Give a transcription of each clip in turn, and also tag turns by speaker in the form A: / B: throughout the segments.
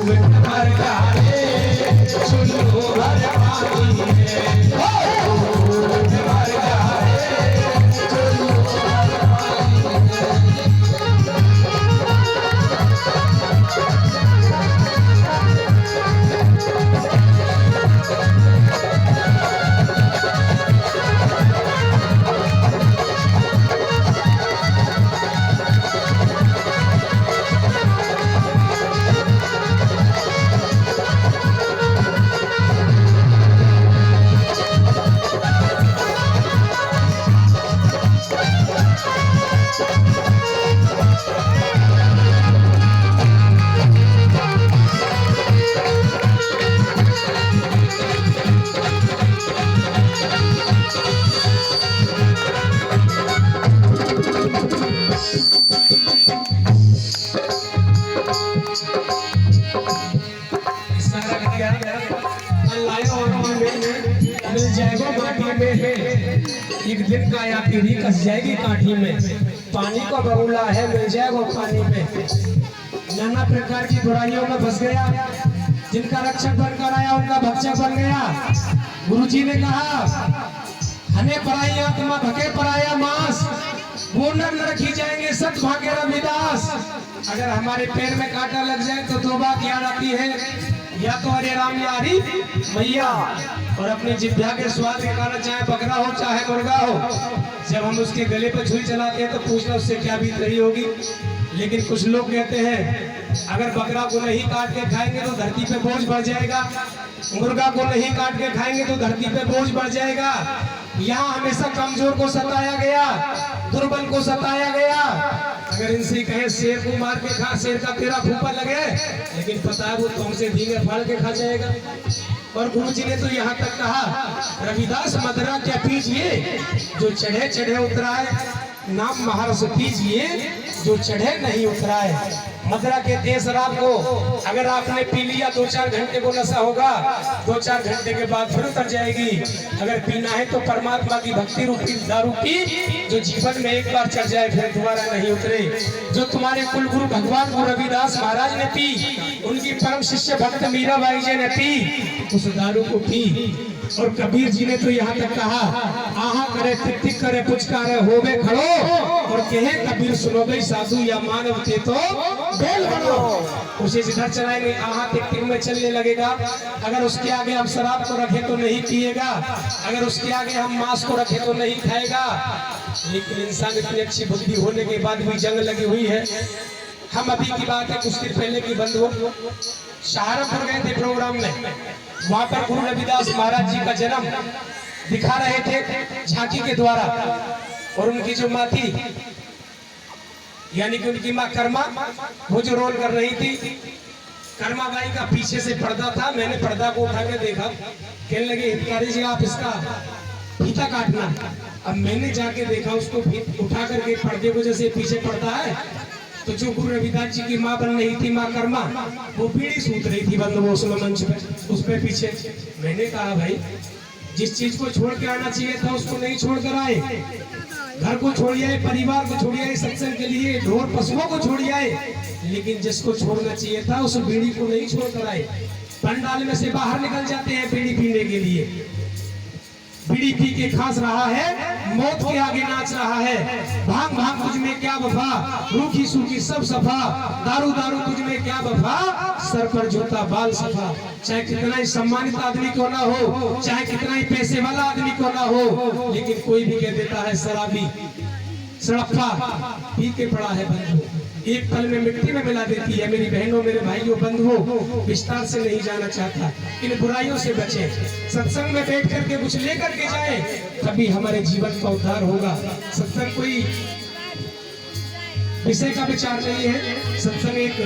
A: भर जाए चुल्लू भर पानी में, झूठ भर जाए चुल्लू भर पानी में। मिल जाएगा माटी में, एक दिन का या पीढ़ी कस जाएगी काठी में। पानी का बगुला है मिल जाएगा पानी में। नाना प्रकार की बुराइयों में फंस गया, जिनका रक्षक बनकर आया उनका भक्षक बन गया। गुरुजी ने कहा हमें पराई आत्मा भके पराया मांस, वो नर रखी जाएंगे सत भागे रविदास। अगर हमारे पैर में कांटा लग जाए तो दो बात याद आती है, या तो हरे राम या हरी मैया। और अपने जिभ्या के स्वाद के कारण चाहे बकरा हो चाहे मुर्गा हो, जब हम उसके गले पर छुरी चलाते हैं तो पूछना उससे क्या बीत रही होगी। लेकिन कुछ लोग कहते हैं अगर बकरा को नहीं काट के खाएंगे तो धरती पे बोझ बढ़ जाएगा, मुर्गा को नहीं काट के खाएंगे तो धरती पे बोझ बढ़ जाएगा। यहाँ हमेशा कमजोर को सताया गया, दुर्बल को सताया गया। अगर इनसे कहे शेर को मार के खा, शेर का तेरा फूफा लगे, लेकिन पता है वो तुमसे धींगे फाड़ के खा जाएगा। और गुरुजी ने तो यहाँ तक कहा रविदास मदरा क्या पीजिए, जो चढ़े चढ़े उतरा है, नाम महारस पीजिए जो चढ़े नहीं उतरा है। मदरा के तेज शराब को अगर आपने पी लिया 2-4 घंटे को नशा होगा, 2-4 घंटे के बाद फिर उतर जाएगी। अगर पीना है तो परमात्मा की भक्ति रूपी दारू पी, जो जीवन में एक बार चढ़ जाए फिर दोबारा नहीं उतरे। जो तुम्हारे कुल गुरु भगवान गुरु रविदास महाराज ने पी, उनकी परम शिष्य भक्त मीराबाई जी ने पी, उस दारू को पी। और कबीर जी ने तो यहाँ तक कहा आहा करे टिक टिक करे पुचकारे होवे खड़ो, और कहे कबीर सुनो भाई साधु या मानव थे तो बेल बनो। उसे जिधर चलाएंगे आहा टिक टिक में चलने लगेगा। अगर उसके आगे हम शराब को रखे तो नहीं पिएगा, अगर उसके आगे हम मांस को रखे तो नहीं खाएगा। लेकिन इंसान इतनी अच्छी बुद्धि होने के बाद भी जंग लगी हुई है। हम अभी की बात है कुछ दिन पहले की बंधु सहारनपुर गए थे प्रोग्राम में, वहां पर गुरु रविदास महाराज जी का जन्म दिखा रहे थे झांकी के द्वारा। और उनकी जो माँ थी यानी कि उनकी माँ कर्मा, वो जो रोल कर रही थी, कर्मा बाई का पीछे से पर्दा था। मैंने पर्दा को उठा के देखा, कहने लगे हितकारी जी आप इसका फीता काटना। अब मैंने जाके देखा उसको उठा करके पर्दे को जैसे पीछे पड़ता है, तो जो गुरु रविदास जी की माँ बन रही थी माँ कर्मा, वो बीड़ी सूत रही थी बंद वो मंच पे, उस पे पीछे। मैंने कहा भाई जिस चीज को छोड़ के आना चाहिए था उसको नहीं छोड़ कर आए, घर को छोड़ आए, परिवार को छोड़ आए, सत्संग के लिए ढोर पशुओं को छोड़ आए, लेकिन जिसको छोड़ना चाहिए था उस बीड़ी को नहीं छोड़ कर आए। पंडाल में से बाहर निकल जाते हैं बीड़ी पीने के लिए, बीड़ी पी के खास रहा है, मौत के आगे नाच रहा है। भांग भांग तुझ में क्या वफा, रूखी सूखी सब सफा, दारू दारू तुझ में क्या वफा, सर पर जूता बाल सफा। चाहे कितना ही सम्मानित आदमी क्यों ना हो, चाहे कितना ही पैसे वाला आदमी क्यों ना हो, लेकिन कोई भी कह देता है शराबी सड़प्पा पी के पड़ा है बंधु, एक पल में मिट्टी में मिला देती है। मेरी बहनों मेरे भाइयों बंधुओं, विस्तार से नहीं जाना चाहता, इन बुराइयों से बचे, सत्संग में बैठ करके कुछ लेकर के जाए, तभी हमारे जीवन का उद्धार होगा। सत्संग कोई विषय का विचार नहीं है, सत्संग एक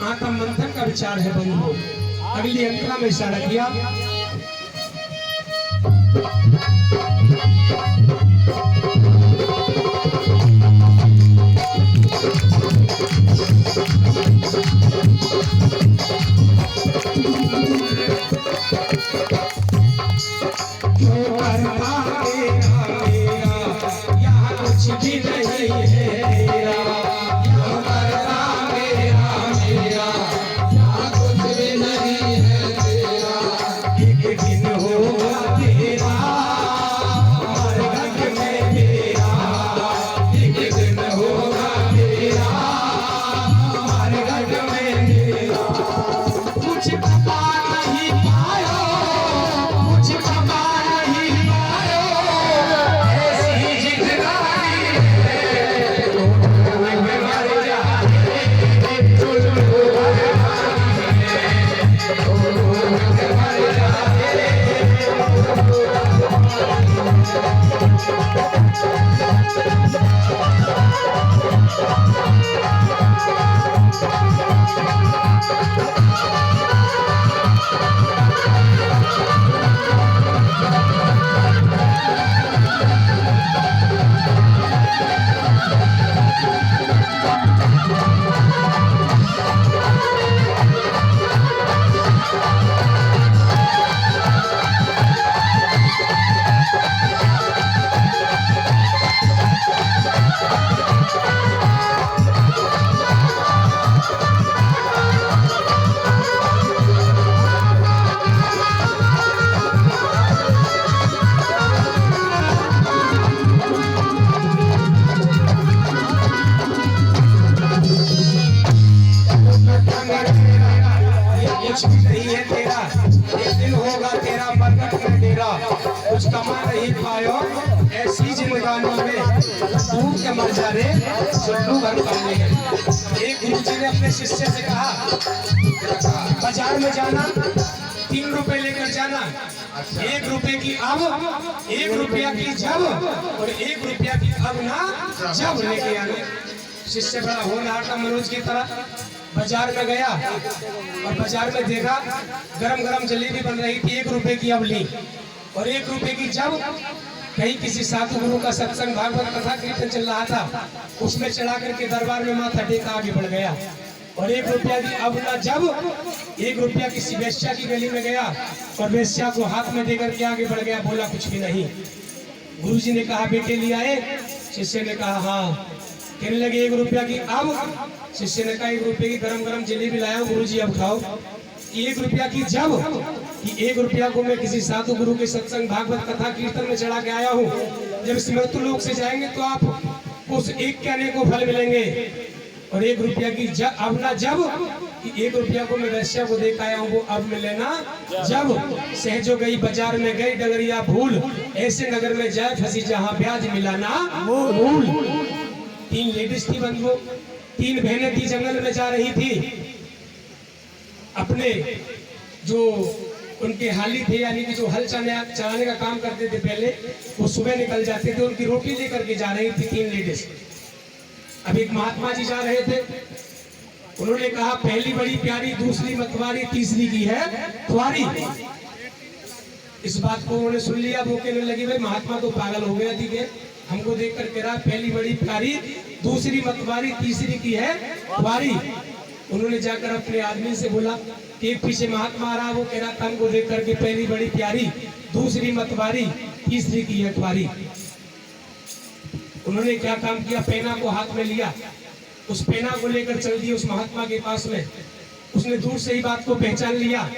A: आत्म मंथन का विचार है बंधुओं। अगली अंतरा में इशारा किया।
B: कुछ
A: कुछ भी नहीं है तेरा, एक दिन होगा तेरा प्रकट कर डेरा। कुछ कमा नहीं पायो ऐसी जिंदगानी में, डूब के मर जा रे चुल्लू भर पानी है। एक गुरुजी ने अपने शिष्य से कहा, बाजार में जाना 3 रुपए लेकर जाना, 1 रुपए की अब, 1 रुपया की जब, और 1 रुपया की अब ना जब लेके आना। शिष्य बड़ा होनहार था मनोज की तरह, बाजार में गया और बाजार में देखा गरम गरम जलेबी बन रही थी, 1 रुपए की अब ली और 1 रुपए की जब। कहीं किसी साधु गुरु का सत्संग भागवत कथा कीर्तन चल रहा था, उसमें चढ़ा करके दरबार में माथा टेका आगे बढ़ गया और 1 रुपया की अब ना जब, 1 रुपया किसी वेश्या की गली में गया और वेश्या को हाथ में देकर के आगे बढ़ गया, बोला कुछ भी नहीं। गुरुजी ने कहा बेटे ले आए? शिष्य ने कहा हाँ। कहने लगे 1 रुपया की अब? शिष्य ने कहा 1 रुपये की गरम गरम जलेबी लाया हूँ गुरुजी, अब खाओ। 1 रुपया की जब, कि 1 रुपया को मैं किसी साधु गुरु के सत्संग भागवत कथा कीर्तन में चढ़ा के आया हूँ, जब मृत्यु लोक से जाएंगे तो आप उस एक कहने को फल मिलेंगे। और 1 रुपया की जब, अब ना जब, कि 1 रुपया को मैं वैश्या को देख आया हूँ, वो अब मिले ना जब। सहजो गई बाजार में गई डगरिया भूल, ऐसे नगर में जाए फंसी जहाँ ब्याज मिला ना मूल। 3 लेडीज थी बंधुओं, 3 बहनें थी, जंगल में जा रही थी। अपने जो उनके हाली थे, यानी कि जो हल चलाने का काम करते थे पहले, वो सुबह निकल जाते थे, उनकी रोटी लेकर के जा रही थी 3 लेडीज। अब एक महात्मा जी जा रहे थे, उन्होंने कहा पहली बड़ी प्यारी, दूसरी मतवारी, तीसरी की है खुआरी। इस बात को उन्होंने सुन लिया, वो कहने लगी भाई महात्मा तो पागल हो गया, ठीक है, हमको देख कर कह रहा पहली बड़ी प्यारी, दूसरी मतवारी, तीसरी की है खुआरी। उन्होंने जाकर अपने आदमी से बोला कि एक पीछे महात्मा आ रहा, वो कह रहा था हमको देख करके पहली बड़ी प्यारी, दूसरी मतवारी, तीसरी की है खुआरी। उन्होंने क्या काम किया, पेना को हाथ में लिया, उस पेना को लेकर चल दिए उस महात्मा के पास में। उसने दूर से ही बात को पहचान लिया,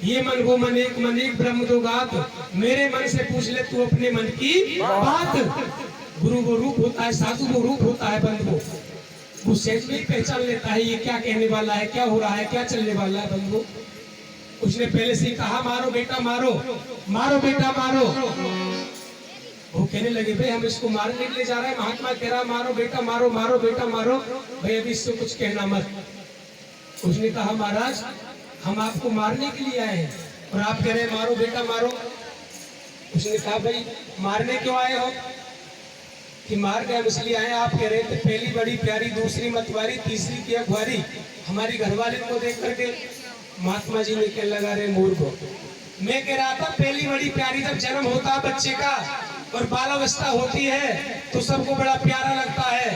A: ये मन वो मन एक ब्रह्म दो गात, मेरे मन से पूछ ले तू अपने मन की बात। गुरु वो रूप होता है, साधु वो रूप होता है बंधु, वो सहज में पहचान लेता है ये क्या कहने वाला है, क्या हो रहा है, क्या चलने वाला है बंधु। उसने पहले से कहा मारो बेटा मारो, मारो बेटा मारो। वो कहने लगे भाई हम इसको मारने के लिए जा रहे हैं, महात्मा कह रहा मारो बेटा मारो, मारो बेटा मारो, भाई अभी इससे कुछ कहना मत। उसने कहा महाराज हम आपको मारने के लिए आए हैं और आप कह रहे हैं मारो बेटा मारो। उसने कहा भाई मारने क्यों आए हो? कि मार गए इसलिए आए, आप कह रहे थे पहली बड़ी प्यारी, दूसरी मतवारी, तीसरी की अखबारी। हमारी घरवाली को देख करके महात्मा जी ने कहने लगा रे मूर्ख, मैं कह रहा था पहली बड़ी प्यारी जब जन्म होता है बच्चे का और बालावस्था होती है तो सबको बड़ा प्यारा लगता है,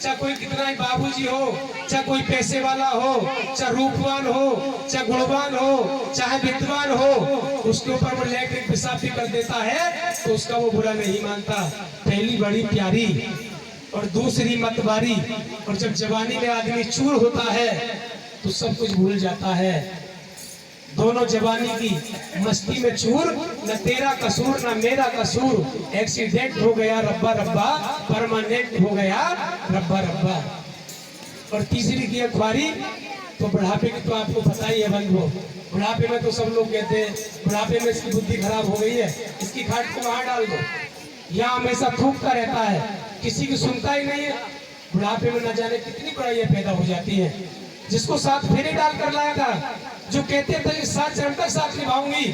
A: चाहे कोई कितना ही बाबूजी हो, चाहे कोई पैसे वाला हो, चाहे रूपवान हो, चाहे गुणवान हो, चाहे विद्वान हो, उसके ऊपर वो लैट्रिन पेशाब भी कर देता है तो उसका वो बुरा नहीं मानता। पहली बड़ी प्यारी और दूसरी मतवारी, और जब जवानी में आदमी चूर होता है तो सब कुछ भूल जाता है। दोनों जवानी की मस्ती में चूर, न तेरा कसूर न मेरा कसूर, एक्सीडेंट हो गया रब्बा रब्बा, परमानेंट हो गया रब्बा रब्बा। और तीसरी की अखबारी, तो बुढ़ापे की तो आपको पता ही है बंधुओं, बुढ़ापे में तो सब लोग कहते हैं बुढ़ापे में इसकी बुद्धि खराब हो गई है, इसकी खाट को वहां डाल दो, यहाँ हमेशा थूकता रहता है, किसी की सुनता ही नहीं है। बुढ़ापे में न जाने कितनी बुराइयां पैदा हो जाती है। जिसको साथ फेरे डाल कर लाया था, जो कहते थे इस 7 जन्म तक साथ निभाऊंगी,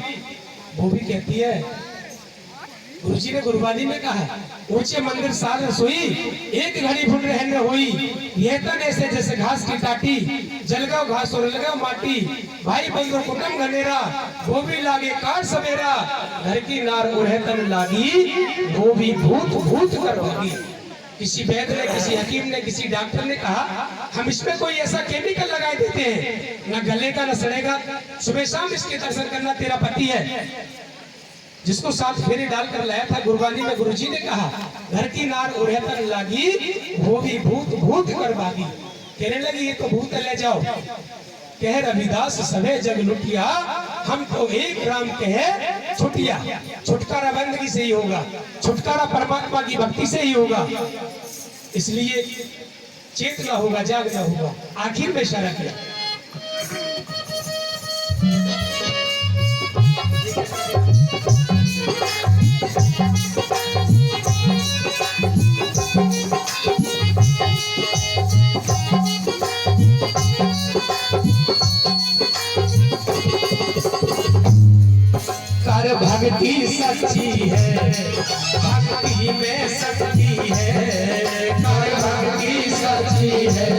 A: वो भी कहती है। गुरुजी ने गुरबानी में कहा ऊंचे मंदिर साध रसोई, एक घड़ी फुट रहने हुई, ये तन ऐसे जैसे घास की टाटी, जलगाओ घास और लगाओ माटी, भाई बंधु कुटुंब घनेरा, वो भी लागे काट सवेरा, घर की नार उड़े तन लागी, वो भी भूत भूत कर भागी। किसी वैद्य ने, किसी हकीम ने, किसी डॉक्टर ने कहा हम इसमें कोई ऐसा केमिकल लगा देते हैं, न गलेगा न सड़ेगा, सुबह शाम इसके दर्शन करना तेरा पति है। जिसको 7 फेरे डालकर लाया था गुरबानी में, गुरुजी ने कहा घर की नार उड़े तन लागी, वो भी भूत भूत कर भागी। कहने लगी ये तो भूत ले जाओ। कह रविदास सवे जग लुटिया, हम तो एक राम कहे छुटिया। छुटकारा बंदगी से ही होगा, छुटकारा परमात्मा की भक्ति से ही होगा। इसलिए चेतना होगा, जागना होगा। आखिर में इशारा किया कर भक्ति सच्ची है, भक्ति में शक्ति है। कर भक्ति सच्ची है,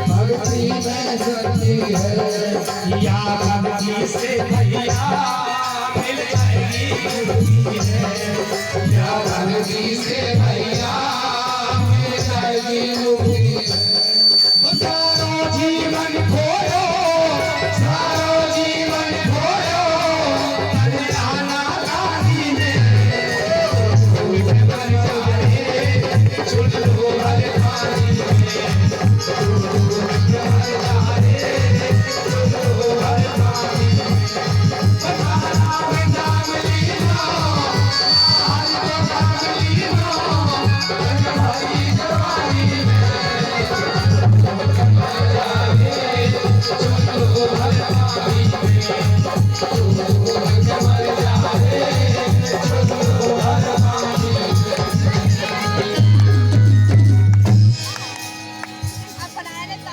A: भक्ति में शक्ति है। या भक्ति से भैया मिल जाएगी मुक्ति है। या भक्ति से भैया मिल जाएगी मुक्ति है। सारो जीवन खोयो, सारो जीवन खोयो, अनजाना दानी में मर जाए, चुन लो हर पानी में, मर जाए, चुन लो हर पानी में। बताना में दाम लीनो, आज तो दाम लीनो, भाई जवानी में।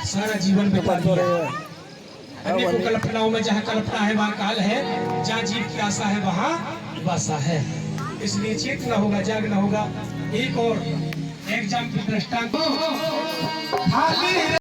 A: सारा जीवन बिता दिया। अनेकों कल्पनाओं में जहाँ कल्पना है वहाँ काल है, जहाँ जीव की आशा है वहाँ वासा है। इसलिए चेतना होगा, जागना होगा। एक और एग्जाम्पल दृष्टांत